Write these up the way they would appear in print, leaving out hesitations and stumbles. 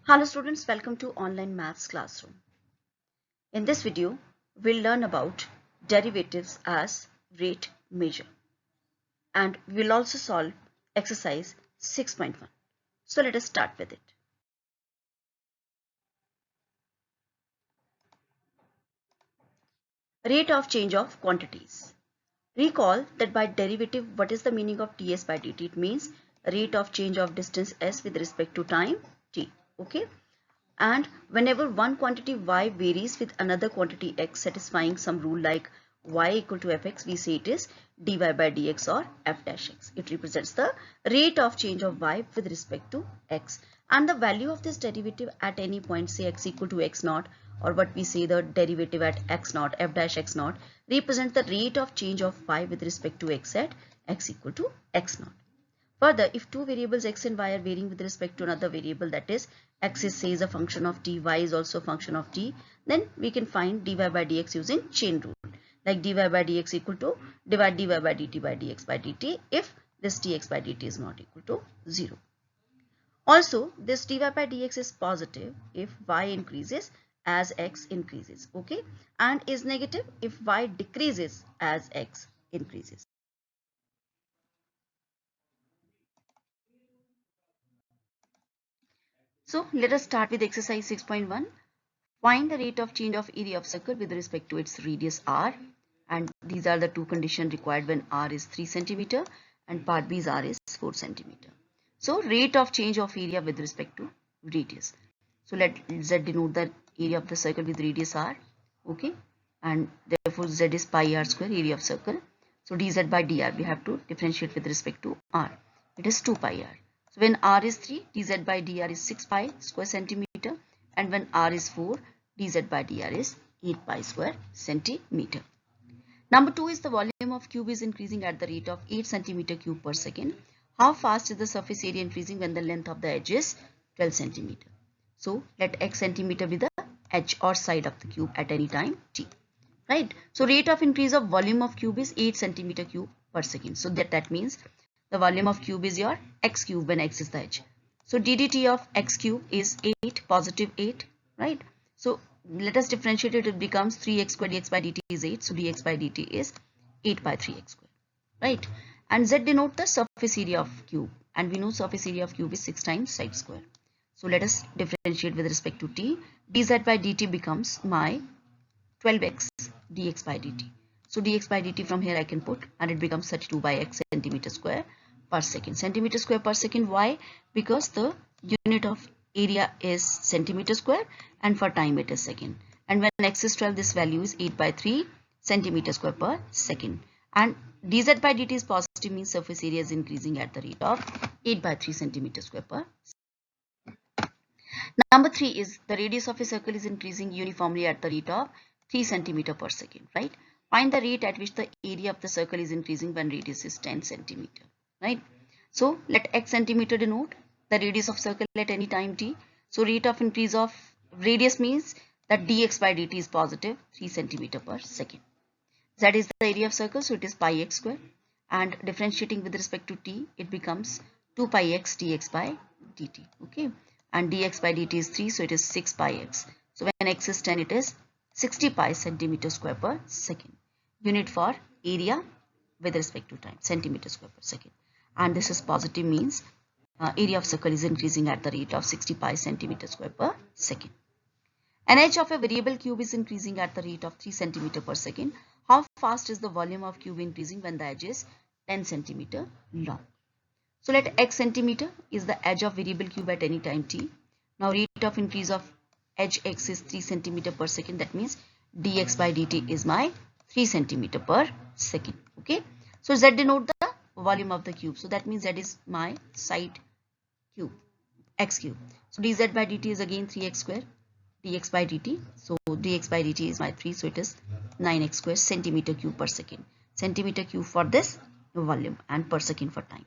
Hello students, welcome to online maths classroom. In this video, we'll learn about derivatives as rate measure, and we'll also solve exercise 6.1. So let us start with it. Rate of change of quantities. Recall that by derivative, what is the meaning of ds by dt? It means rate of change of distance s with respect to time t. Okay. And whenever one quantity y varies with another quantity x satisfying some rule like y equal to fx, we say it is dy by dx or f dash x. It represents the rate of change of y with respect to x. And the value of this derivative at any point, say x equal to x naught, or what we say the derivative at x naught, f dash x naught, represents the rate of change of y with respect to x at x equal to x naught. Further, if two variables x and y are varying with respect to another variable, that is x is say is a function of t, y is also a function of t, then we can find dy by dx using chain rule. Like dy by dx equal to divide dy by dt by dx by dt if this dx by dt is not equal to 0. Also, this dy by dx is positive if y increases as x increases, okay, and is negative if y decreases as x increases. So let us start with exercise 6.1. Find the rate of change of area of circle with respect to its radius r, and these are the two conditions required when r is 3 centimeter and part B's r is 4 centimeter. So rate of change of area with respect to radius. So let z denote the area of the circle with radius r, okay, and therefore z is pi r square, area of circle. So dz by dr we have to differentiate with respect to r. It is 2 pi r. So when r is 3, dz by dr is 6 pi square centimeter, and when r is 4, dz by dr is 8 pi square centimeter. Number 2 is the volume of cube is increasing at the rate of 8 centimeter cube per second. How fast is the surface area increasing when the length of the edge is 12 centimeter? So let x centimeter be the edge or side of the cube at any time t. Right? So rate of increase of volume of cube is 8 centimeter cube per second. So that means the volume of cube is your x cube when x is the edge. So ddt of x cube is 8, positive 8, right? So let us differentiate it. It becomes 3x squared dx by dt is 8. So dx by dt is 8 by 3x squared, right? And z denote the surface area of cube. And we know surface area of cube is 6 times side square. So let us differentiate with respect to t. dz by dt becomes my 12x dx by dt. So dx by dt from here I can put, and it becomes 32 by x centimeter square per second. Centimeter square per second. Why? Because the unit of area is centimeter square and for time it is second. And when x is 12, this value is 8 by 3 centimeter square per second. And dz by dt is positive, means surface area is increasing at the rate of 8 by 3 centimeter square per second. Number 3 is the radius of a circle is increasing uniformly at the rate of 3 centimeter per second, right? Find the rate at which the area of the circle is increasing when radius is 10 centimeter, right? So let x centimeter denote the radius of circle at any time t. So rate of increase of radius means that dx by dt is positive 3 centimeter per second. Z is the area of circle, so it is pi x square, and differentiating with respect to t, it becomes 2 pi x dx by dt, okay, and dx by dt is 3, so it is 6 pi x. So when x is 10, it is 60 pi centimeter square per second. Unit for area with respect to time, centimeter square per second. And this is positive, means area of circle is increasing at the rate of 60 pi centimeter square per second. An edge of a variable cube is increasing at the rate of 3 centimeter per second. How fast is the volume of cube increasing when the edge is 10 centimeter long? So let x centimeter is the edge of variable cube at any time t. Now rate of increase of edge x is 3 centimeter per second. That means dx by dt is my 3 centimeter per second. Okay. So z denote the volume of the cube. So that means z is my side cube, x cube. So dz by dt is again 3x square dx by dt. So dx by dt is my 3, so it is 9x square centimeter cube per second. Centimeter cube for this volume and per second for time.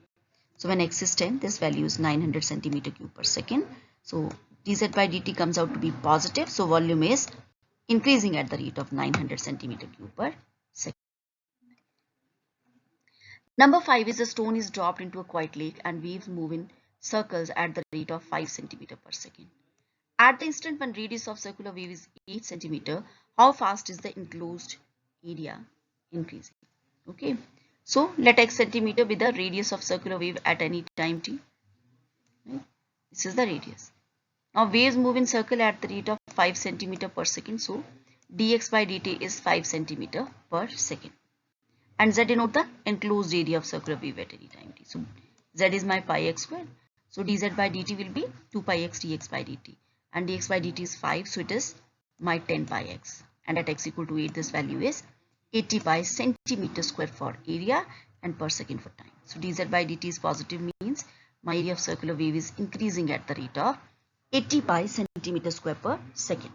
So when x is 10, this value is 900 centimeter cube per second. So dz by dt comes out to be positive. So volume is increasing at the rate of 900 centimeter cube per second. Number 5 is a stone is dropped into a quiet lake and waves move in circles at the rate of 5 centimeter per second. At the instant when radius of circular wave is 8 centimeter, how fast is the enclosed area increasing? Okay, so let x centimeter be the radius of circular wave at any time t. Right? This is the radius. Now waves move in circle at the rate of 5 centimeter per second. So dx by dt is 5 centimeter per second. And z denote the enclosed area of circular wave at any time t. So z is my pi x square. So dz by dt will be 2 pi x dx by dt. And dx by dt is 5. So it is my 10 pi x. And at x equal to 8, this value is 80 pi centimeter square for area and per second for time. So dz by dt is positive, means my area of circular wave is increasing at the rate of 80 pi centimeter square per second.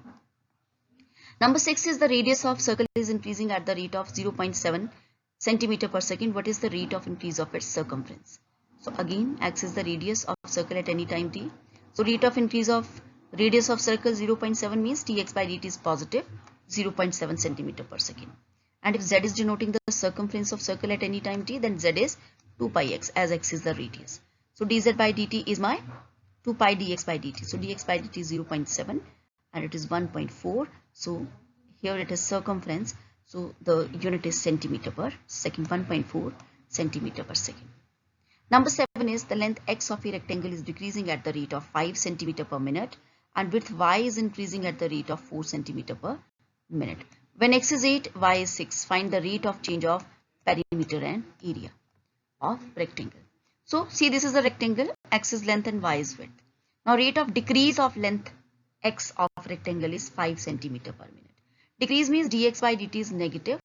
Number 6 is the radius of circle is increasing at the rate of 0.7 centimeter per second. What is the rate of increase of its circumference? So again, x is the radius of circle at any time t. So rate of increase of radius of circle 0.7 means dx by dt is positive 0.7 centimeter per second. And if z is denoting the circumference of circle at any time t, then z is 2 pi x, as x is the radius. So dz by dt is my 2 pi dx by dt. So dx by dt is 0.7 and it is 1.4. So here it is circumference. So the unit is centimeter per second, 1.4 centimeter per second. Number 7 is the length x of a rectangle is decreasing at the rate of 5 centimeter per minute and width y is increasing at the rate of 4 centimeter per minute. When x is 8, y is 6. Find the rate of change of perimeter and area of rectangle. So see, this is a rectangle, x is length and y is width. Now rate of decrease of length x of rectangle is 5 centimeter per minute. Decrease means dx by dt is negative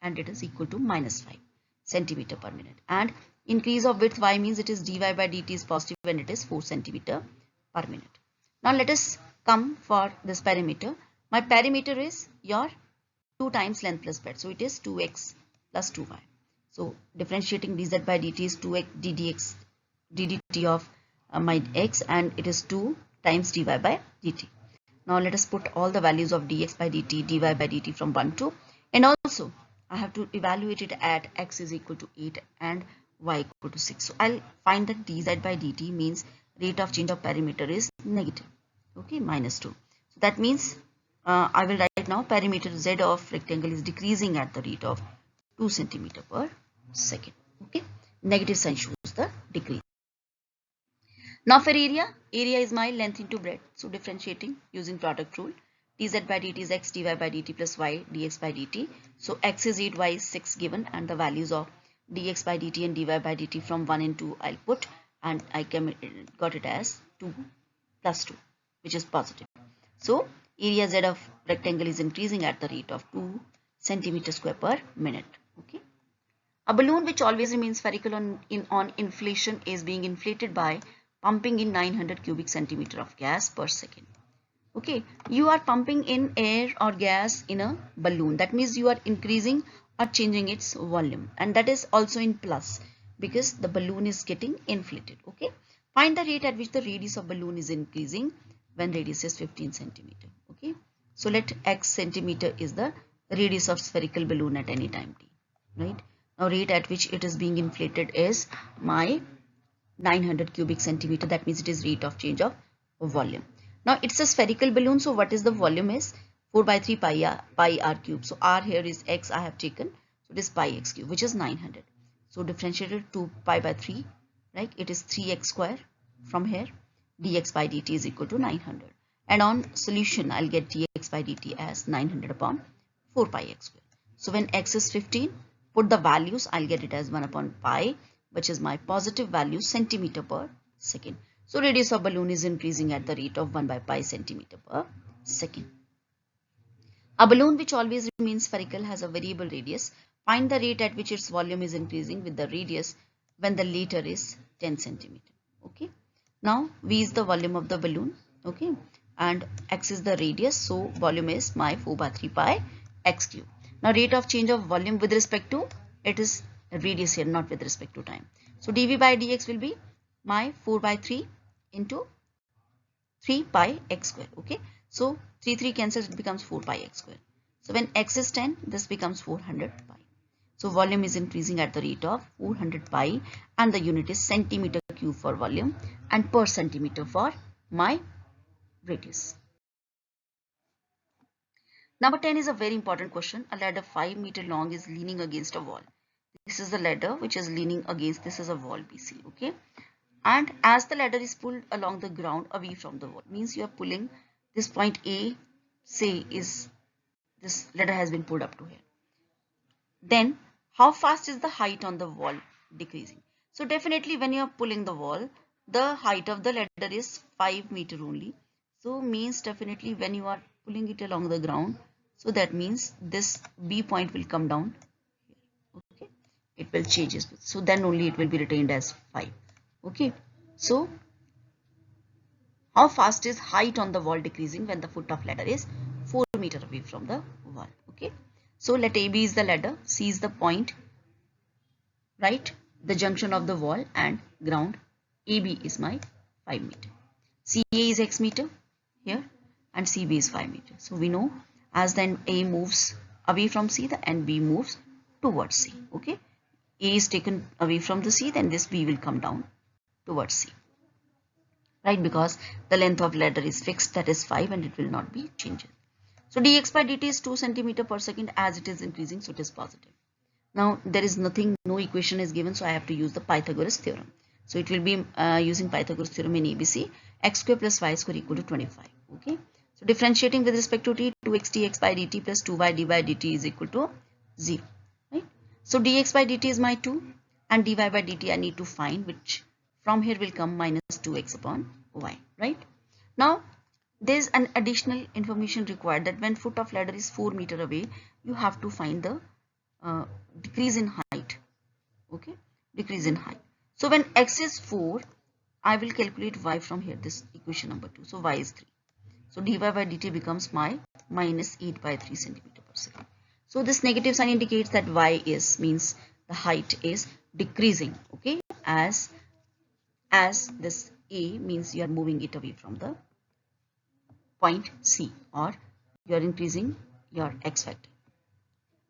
and it is equal to minus 5 centimeter per minute. And increase of width y means it is dy by dt is positive and it is 4 centimeter per minute. Now let us come for this perimeter. My perimeter is your 2 times length plus breadth. So it is 2x plus 2y. So differentiating dz by dt is 2x ddx ddt of my x and it is 2 times dy by dt. Now let us put all the values of dx by dt, dy by dt from 1 to, and also I have to evaluate it at x is equal to 8 and y equal to 6. So I'll find that dz by dt means rate of change of perimeter is negative, okay, minus 2. So that means I will write now perimeter z of rectangle is decreasing at the rate of 2 centimeter per second, okay. Negative sign shows the decrease. Now for area is my length into breadth. So differentiating using product rule, dz by dt is x dy by dt plus y dx by dt. So x is 8, y is 6 given, and the values of dx by dt and dy by dt from 1 and 2 I'll put, and I got it as 2 plus 2, which is positive. So area z of rectangle is increasing at the rate of 2 centimeter square per minute, okay. A balloon which always remains spherical on inflation is being inflated by pumping in 900 cubic centimeter of gas per second. Okay, you are pumping in air or gas in a balloon. That means you are increasing or changing its volume, and that is also in plus because the balloon is getting inflated. Okay, find the rate at which the radius of balloon is increasing when radius is 15 centimeter. Okay, so let x centimeter is the radius of spherical balloon at any time t, right? Now rate at which it is being inflated is my 900 cubic centimeter. That means it is rate of change of volume. Now it's a spherical balloon, so what is the volume is 4 by 3 pi r cube. So r here is x I have taken, so it is pi x cube, which is 900. So differentiated 2 pi by 3, right? It is 3x square from here. Dx by dt is equal to 900, and on solution I'll get dx by dt as 900 upon 4 pi x square. So when x is 15, put the values, I'll get it as 1 upon pi, which is my positive value centimeter per second. So radius of balloon is increasing at the rate of 1 by pi centimeter per second. A balloon which always remains spherical has a variable radius. Find the rate at which its volume is increasing with the radius when the later is 10 centimeter. Okay. Now V is the volume of the balloon. Okay. And x is the radius. So volume is my 4 by 3 pi x cube. Now rate of change of volume with respect to, it is radius here, not with respect to time. So dV by dx will be my 4 by 3 into 3 pi x square. Okay. So 3 cancels, it becomes 4 pi x square. So when x is 10, this becomes 400 pi. So volume is increasing at the rate of 400 pi, and the unit is centimeter cube for volume and per centimeter for my radius. Number 10 is a very important question. A ladder 5 meter long is leaning against a wall. This is the ladder which is leaning against, this is a wall BC, okay? And as the ladder is pulled along the ground away from the wall, means you are pulling this point A, say is this ladder has been pulled up to here. Then how fast is the height on the wall decreasing? So definitely when you are pulling the wall, the height of the ladder is 5 meter only. So means definitely when you are pulling it along the ground, so that means this B point will come down here. Okay, it will change. So then only it will be retained as 5. Okay, so how fast is height on the wall decreasing when the foot of ladder is 4 meter away from the wall? Okay, so let AB is the ladder, C is the point, right? The junction of the wall and ground. AB is my 5 meter. CA is X meter here and CB is 5 meter. So we know as then A moves away from C, the and B moves towards C. Okay, A is taken away from the C, then this B will come down towards C. Right, because the length of ladder is fixed, that is 5, and it will not be changed. So dx by dt is 2 centimeter per second. As it is increasing, so it is positive. Now there is nothing, no equation is given, so I have to use the Pythagoras theorem. So it will be using Pythagoras theorem in ABC. X square plus y square equal to 25. Okay, so differentiating with respect to t, 2x dx by dt plus 2y d by dt is equal to 0. Right, so dx by dt is my 2 and dy by dt I need to find, which from here will come minus 2x upon y. Right, now there is an additional information required that when foot of ladder is 4 meter away, you have to find the decrease in height. Okay, decrease in height. So when x is 4, I will calculate y from here, this equation number 2. So y is 3. So dy by dt becomes my minus 8 by 3 centimeter per second. So this negative sign indicates that y is, means the height is decreasing. Okay, as this A means you are moving it away from the point C, or you are increasing your x factor.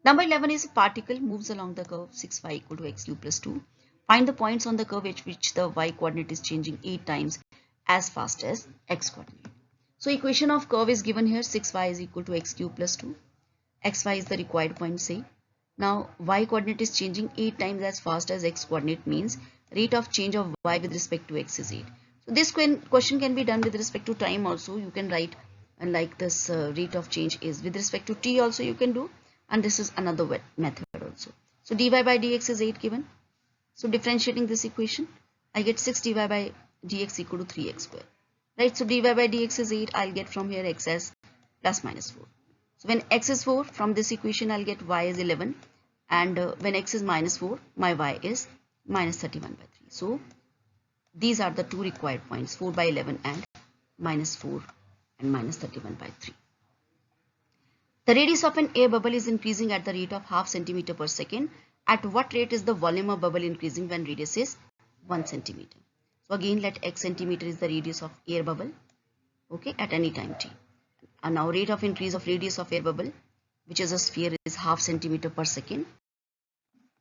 Number 11 is a particle moves along the curve 6y equal to x cube plus 2. Find the points on the curve at which the y coordinate is changing 8 times as fast as x coordinate. So equation of curve is given here, 6y is equal to x cube plus 2. xy is the required point, say. Now y coordinate is changing 8 times as fast as x coordinate, means rate of change of y with respect to x is 8. So this question can be done with respect to time also. You can write and like this rate of change is with respect to t also you can do, and this is another method also. So dy by dx is 8 given. So differentiating this equation, I get 6 dy by dx equal to 3x square. Right, so dy by dx is 8. I'll get from here x as plus minus 4. So when x is 4, from this equation I'll get y is 11, and when x is minus 4, my y is minus 31 by 3. So these are the two required points, 4 by 11 and minus 4 and minus 31 by 3. The radius of an air bubble is increasing at the rate of half centimeter per second. At what rate is the volume of bubble increasing when radius is 1 centimeter? So again, let x centimeter is the radius of air bubble, okay, at any time t. And now rate of increase of radius of air bubble, which is a sphere, is half centimeter per second.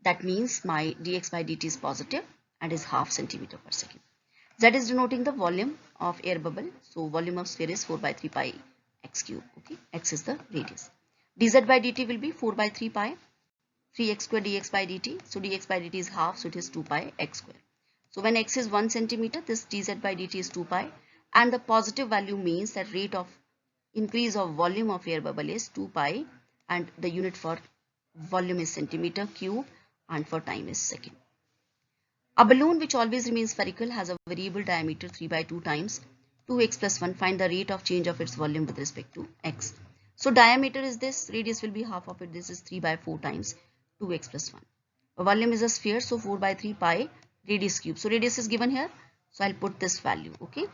That means my dx by dt is positive and is half centimeter per second. Z is denoting the volume of air bubble. So volume of sphere is 4 by 3 pi x cube. Okay, x is the radius. Dz by dt will be 4 by 3 pi 3x square dx by dt. So dx by dt is half, so it is 2 pi x square. So when x is 1 centimeter, this dz by dt is 2 pi, and the positive value means that rate of increase of volume of air bubble is 2 pi, and the unit for volume is centimeter cube, and for time is second. A balloon which always remains spherical has a variable diameter 3 by 2 times 2x plus 1. Find the rate of change of its volume with respect to x. So diameter is this, radius will be half of it. This is 3 by 4 times 2x plus 1. A volume is a sphere, so 4 by 3 pi radius cube. So radius is given here, so I'll put this value. Okay,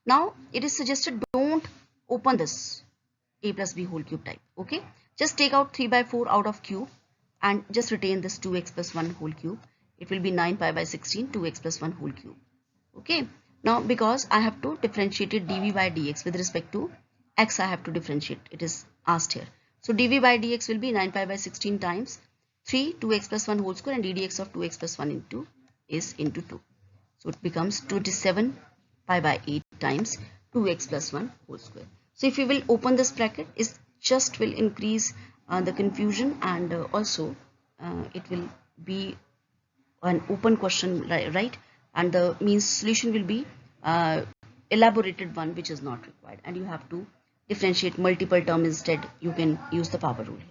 now it is suggested don't open this a plus b whole cube type. Okay, just take out 3 by 4 out of cube and just retain this 2x plus 1 whole cube. It will be 9 pi by 16 2x plus 1 whole cube. Okay, now because I have to differentiate it dv by dx with respect to x, I have to differentiate, it is asked here. So dv by dx will be 9 pi by 16 times 3 2x plus 1 whole square, and ddx of 2x plus 1 into is into 2. So it becomes 27 pi by 8 times 2x plus 1 whole square. So if you will open this bracket, it just will increase the confusion, and also it will be an open question, right? And the means solution will be elaborated one, which is not required, and you have to differentiate multiple term. Instead you can use the power rule here.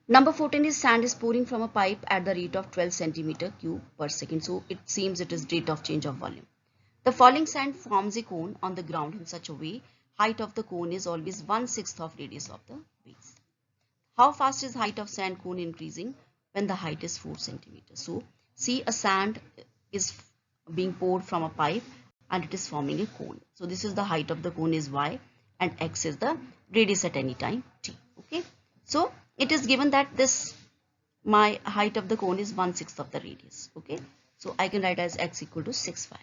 Number 14 is sand is pouring from a pipe at the rate of 12 centimeter cube per second. So it seems it is rate of change of volume. The falling sand forms a cone on the ground in such a way height of the cone is always 1/6 of radius of the base. How fast is height of sand cone increasing when the height is 4 centimeters? So see, a sand is being poured from a pipe and it is forming a cone. So this is the height of the cone is y, and x is the radius at any time t. Okay. So it is given that this my height of the cone is 1/6 of the radius. Okay. So I can write as x equal to 6 pi.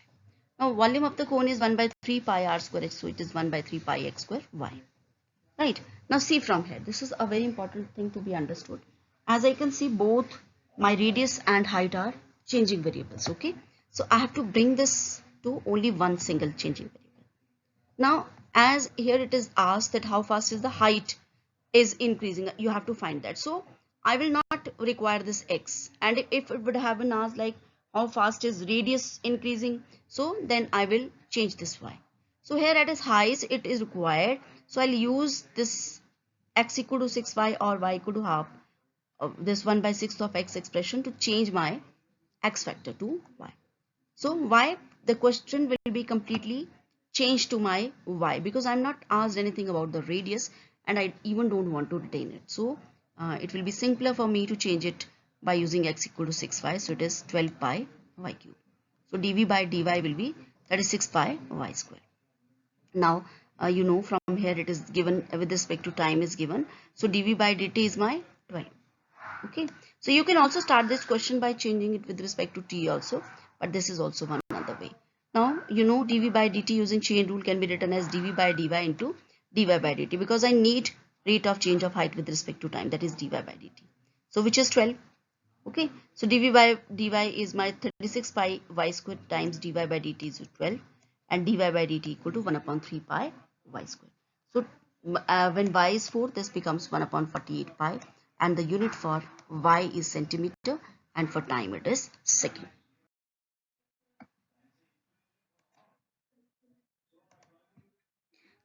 Now volume of the cone is 1 by 3 pi r square h. So it is 1 by 3 pi x square y. Right. Now see from here, this is a very important thing to be understood. As I can see, both my radius and height are changing variables. Okay. So I have to bring this to only one single changing variable. Now as here it is asked that how fast is the height is increasing, you have to find that. So I will not require this x, and if it would have been asked like how fast is radius increasing, so then I will change this y. So here at its highest it is required, so I'll use this x equal to 6y or y equal to half of this 1 by 6 of x expression to change my x factor to y. So y, the question will be completely changed to my y, because I'm not asked anything about the radius and I even don't want to retain it. So it will be simpler for me to change it by using x equal to 6y. So it is 12 pi y cube. So dv by dy will be 36 pi y square. Now you know, from here it is given with respect to time is given. So dv by dt is my 12. Okay. So you can also start this question by changing it with respect to t also, but this is also one other way. Now you know dv by dt using chain rule can be written as dv by dy into dy by dt, because I need rate of change of height with respect to time, that is dy by dt. So which is 12. Okay. So dv by dy is my 36 pi y square times dy by dt is 12, and dy by dt equal to 1 upon 3 pi y square. So when y is 4, this becomes 1 upon 48 pi, and the unit for y is centimeter, and for time it is second.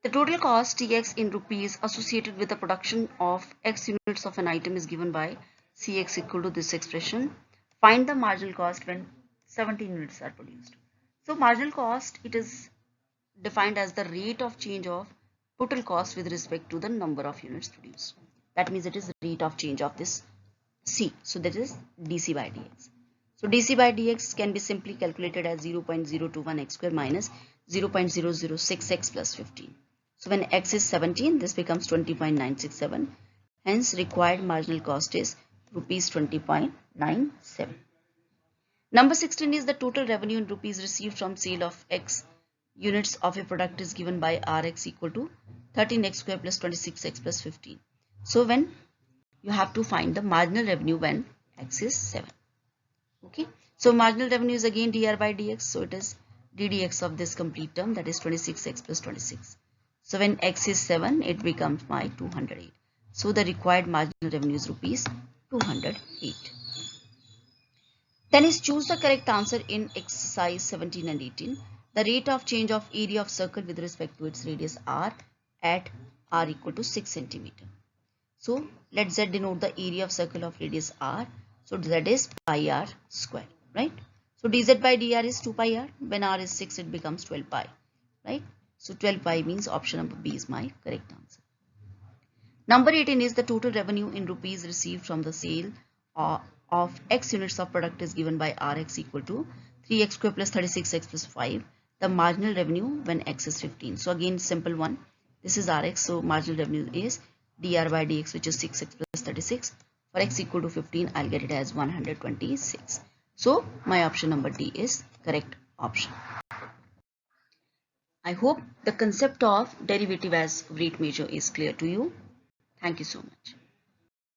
The total cost Tx in rupees associated with the production of x units of an item is given by Cx equal to this expression. Find the marginal cost when 17 units are produced. So marginal cost, it is defined as the rate of change of total cost with respect to the number of units produced. That means it is the rate of change of this C. So that is dc by dx. So dc by dx can be simply calculated as 0.021 x square minus 0.006 x plus 15. So when x is 17, this becomes 20.967. Hence required marginal cost is rupees 20.97. Number 16 is the total revenue in rupees received from sale of x units of a product is given by Rx equal to 13x square plus 26x plus 15. So when you have to find the marginal revenue when x is 7. Okay. So marginal revenue is again dr by dx. So it is ddx of this complete term, that is 26x plus 26. So when x is 7, it becomes my 208. So the required marginal revenue is rupees 208. Then is choose the correct answer in exercise 17 and 18. The rate of change of area of circle with respect to its radius r at r equal to 6 centimeter. So let z denote the area of circle of radius r. So z is pi r square, right? So dz by dr is 2 pi r. When r is 6, it becomes 12 pi, right? So 12 pi means option number B is my correct answer. Number 18 is the total revenue in rupees received from the sale of x units of product is given by Rx equal to 3x square plus 36x plus 5. The marginal revenue when x is 15. So again simple one. This is Rx. So marginal revenue is dr by dx, which is 6x plus 36. For x equal to 15, I'll get it as 126. So my option number D is correct option. I hope the concept of derivative as weight measure is clear to you. Thank you so much.